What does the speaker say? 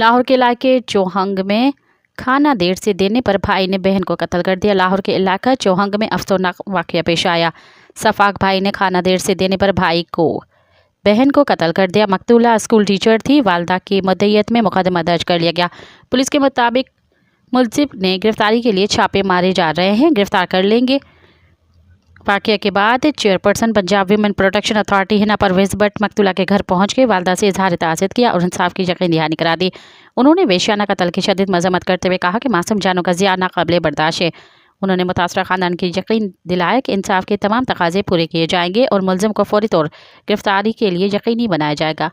लाहौर के इलाके चोहंग में खाना देर से देने पर भाई ने बहन को कत्ल कर दिया। लाहौर के इलाका चोहंग में अफसोसनाक वाक़या पेश आया। सफाक भाई ने खाना देर से देने पर भाई को बहन को कत्ल कर दिया। मकतूला स्कूल टीचर थी। वालदा की मुद्दईयत में मुकदमा दर्ज कर लिया गया। पुलिस के मुताबिक मुलजिम ने गिरफ्तारी के लिए छापे मारे जा रहे हैं, गिरफ्तार कर लेंगे। वाक़या के बाद chairperson Punjab women protection authority Hina Parvez Bhatt मकतूला के घर पहुंच के वालदा से इजहार ताज़ियत किया और इंसाफ की यकीन दहानी करा दी। उन्होंने वेश्याना कत्ल की शदीद मजम्मत करते हुए कहा कि मासूम जानों का ज़िया नाक़ाबिले बर्दाश्त है। उन्होंने मुतासरा ख़ानदान की यकीन दिलाया कि इंसाफ के तमाम तकाज़े पूरे किए जाएंगे और मुलजिम को फौरी तौर गिरफ्तारी के लिए यकीनी बनाया जाएगा।